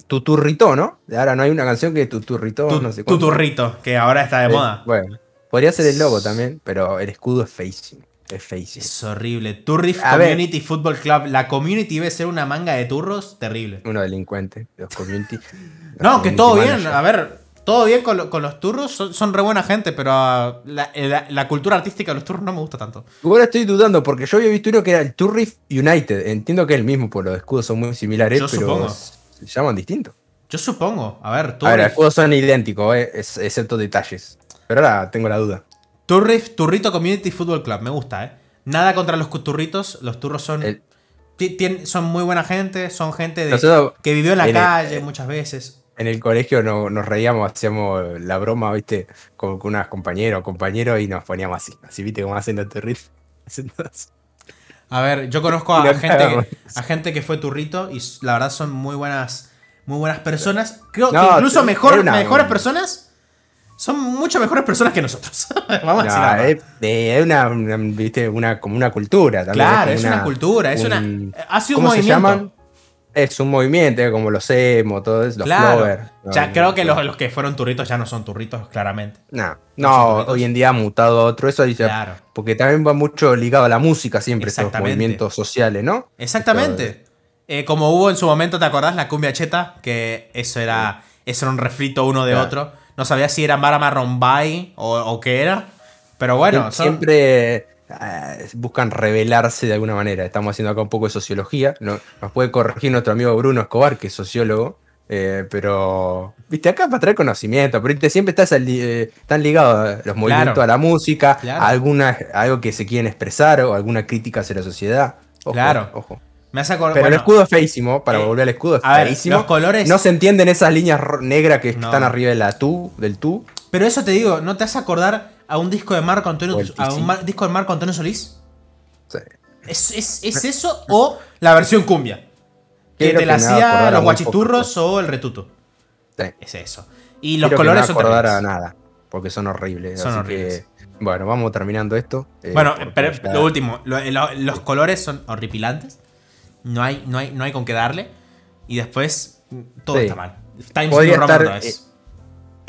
Tuturrito, ¿no? Ahora no hay una canción que Tuturrito, no sé cuánto. Tuturrito, que ahora está de moda. Bueno, podría ser el logo también, pero el escudo es feísimo. Es feísimo. Es horrible. Turrif A ver. Community Football Club. La community debe ser una manga de turros terrible. Uno delincuente, los community. No, que community todo bien. manager. A ver, todo bien con los turros. Son re buena gente, pero la cultura artística de los turros no me gusta tanto. Igual estoy dudando porque yo había visto uno que era el Turrif United. Entiendo que es el mismo, porque los escudos son muy similares, Yo pero supongo. se llaman distintos. Yo supongo. A ver, A ver, los Turrif. escudos son idénticos, excepto detalles. Pero ahora tengo la duda. Turrito Community Football Club. Me gusta, ¿eh? Nada contra los turritos. Los turros son... El- son muy buena gente. Son gente Nosotros, que vivió en la en el- calle muchas veces. En el colegio nos reíamos, hacíamos la broma, ¿viste? Con unas compañeras o compañeros y nos poníamos así. Así, ¿viste? Como hacen los Turrif. Haciendo así. A ver, yo conozco Y a nos gente, cagamos. a gente que fue turrito y la verdad son muy buenas personas. Creo que No, incluso es mejores una- personas. Son mucho mejores personas que nosotros. Vamos a decir la No, verdad. es ¿viste? Como una cultura también. Claro, como es una cultura, es ha sido un ¿cómo se movimiento. llaman? Es un movimiento, como los emo, todo eso, los Claro. flower. Ya, No, creo que no. los que fueron turritos ya no son turritos, claramente. No, son turritos. hoy en día ha mutado a otro eso. Claro. Porque también va mucho ligado a la música siempre, estos Exactamente. movimientos sociales, ¿no? Exactamente. Como hubo en su momento, ¿te acordás? La cumbia cheta, que eso era un refrito uno de Claro. otro. No sabía si era Mara Marrombay o qué era. Pero bueno, siempre buscan revelarse de alguna manera. Estamos haciendo acá un poco de sociología. Nos puede corregir nuestro amigo Bruno Escobar, que es sociólogo. Pero, viste, acá para traer conocimiento, pero siempre están ligados los movimientos, claro, a la música, claro, a algo que se quieren expresar o alguna crítica hacia la sociedad. Ojo, claro. ojo. Me hace acordar, Pero bueno, el escudo es feísimo, para volver al escudo es a ver, feísimo. los colores... No se entienden esas líneas negras que No. están arriba de del tú. Pero eso te digo, ¿no te hace acordar a un disco de Marco Antonio, disco de Marco Antonio Solís? Sí. ¿Es eso o la versión cumbia? Que Quiero te la que me haga acordar hacía a los muy guachiturros o el retuto. Sí. Es eso. Y los Quiero colores que son me haga acordar terribles. a nada, porque son horribles. Son así horribles. que, bueno, vamos terminando esto. Bueno, porque pero ya- lo último, los colores son horripilantes. No hay con qué darle. Y después todo Sí. está mal. Times Podría New Roman estar, no es.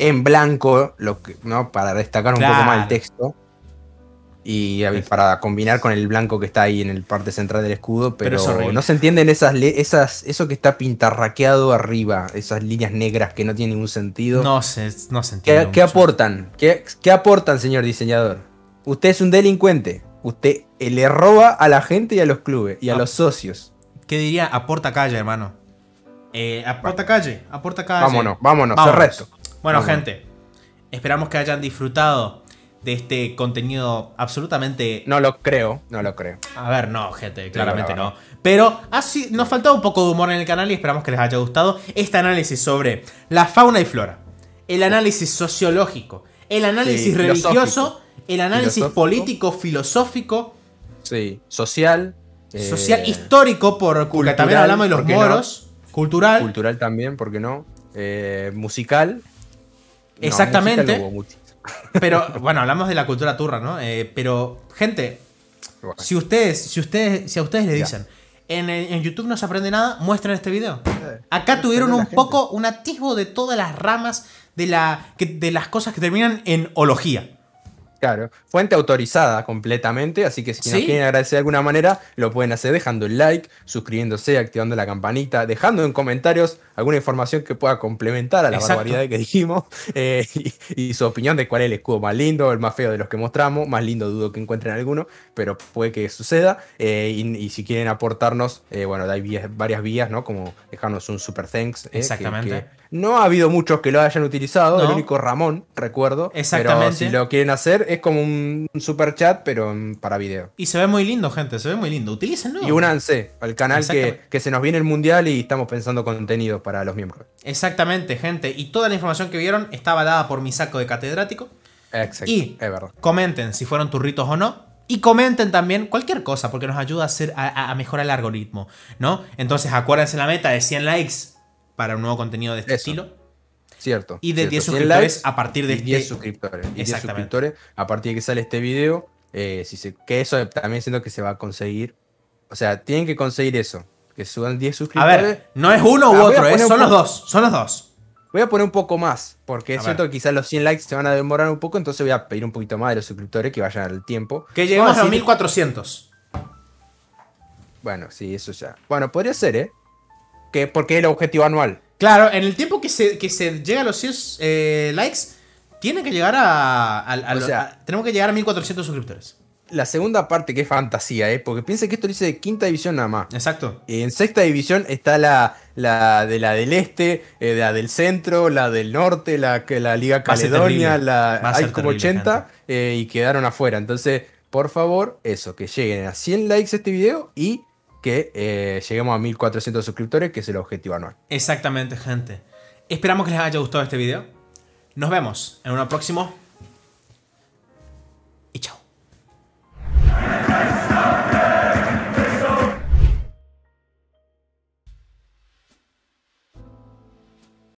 en blanco, ¿no? Para destacar un poco más Claro. el texto. Y para combinar con el blanco que está ahí en el parte central del escudo, Pero es pero horrible. no se entienden eso que está pintarraqueado arriba, esas líneas negras que no tienen ningún sentido. No se entiende. ¿Qué mucho. aportan? ¿Qué aportan, señor diseñador? Usted es un delincuente. Usted le roba a la gente y a los clubes y a los socios. ¿Qué diría? Aporta calle, hermano. Aporta calle. Vámonos, cerré esto. Bueno, Vámonos. gente, esperamos que hayan disfrutado de este contenido absolutamente... No lo creo. A ver, no, gente, claramente no. no. Pero así nos faltaba un poco de humor en el canal y esperamos que les haya gustado este análisis sobre la fauna y flora, el análisis sociológico, el análisis Sí, religioso, el análisis filosófico. político, filosófico, Sí, social. social, histórico, porque cultural, también hablamos de los ¿por qué no? moros, cultural. Cultural también, ¿por qué no? Musical. No, Exactamente. musical no hubo mucho. Pero bueno, hablamos de la cultura turra, ¿no? Pero, gente, Bueno, si a ustedes les dicen, en YouTube no se aprende nada, muestren este video. Acá tuvieron la un gente. poco, un atisbo de todas las ramas de las cosas que terminan en ología. claro, fuente autorizada completamente, así que si nos ¿Sí? quieren agradecer de alguna manera, lo pueden hacer dejando el like, suscribiéndose, activando la campanita, dejando en comentarios alguna información que pueda complementar a la Exacto. barbaridad que dijimos, y su opinión de cuál es el escudo más lindo, el más feo de los que mostramos. Más lindo dudo que encuentren alguno, pero puede que suceda. Y si quieren aportarnos, bueno, hay varias vías, ¿no? Como dejarnos un super thanks. Exactamente. Que no ha habido muchos que lo hayan utilizado, No. el único Ramón, recuerdo. Exactamente. Pero si lo quieren hacer, es como un super chat, pero para video. Y se ve muy lindo, gente, se ve muy lindo. Utilícenlo. Y únanse al canal Exactamente. que se nos viene el mundial y estamos pensando contenido para los miembros. Exactamente, gente. Y toda la información que vieron estaba dada por mi saco de catedrático. Exacto, Y es verdad. comenten si fueron turritos o no. Y comenten también cualquier cosa, porque nos ayuda a mejorar el algoritmo, ¿no? Entonces acuérdense la meta de 100 likes para un nuevo contenido de este Eso. estilo. Cierto. Y de cierto. 10 100 suscriptores likes a partir de y este... 10 suscriptores. Y 10 Exactamente. suscriptores a partir de que sale este video. Que eso también siento que se va a conseguir. O sea, tienen que conseguir eso. Que suban 10 A suscriptores. ver, no es uno u voy a otro, poner un son los poco- dos, son los dos. Voy a poner un poco más, porque A siento ver. que quizás los 100 likes se van a demorar un poco, entonces voy a pedir un poquito más de los suscriptores que vayan al tiempo. Que lleguemos Vamos a los decir- 1400. Bueno, sí, eso ya. Bueno, podría ser, ¿eh? Porque es el objetivo anual. Claro, en el tiempo que se llega a los 100 likes, tiene que llegar tenemos que llegar a 1400 suscriptores. La segunda parte que es fantasía, ¿eh? Porque piensa que esto lo hice de quinta división nada más. Exacto. En sexta división está la del este, la del centro, la del norte, la Liga Va a ser Caledonia, terrible. Va a hay ser como terrible, 80 y quedaron afuera. Entonces, por favor, eso, que lleguen a 100 likes este video y que lleguemos a 1400 suscriptores, que es el objetivo anual. Exactamente, gente. Esperamos que les haya gustado este video. Nos vemos en uno próximo.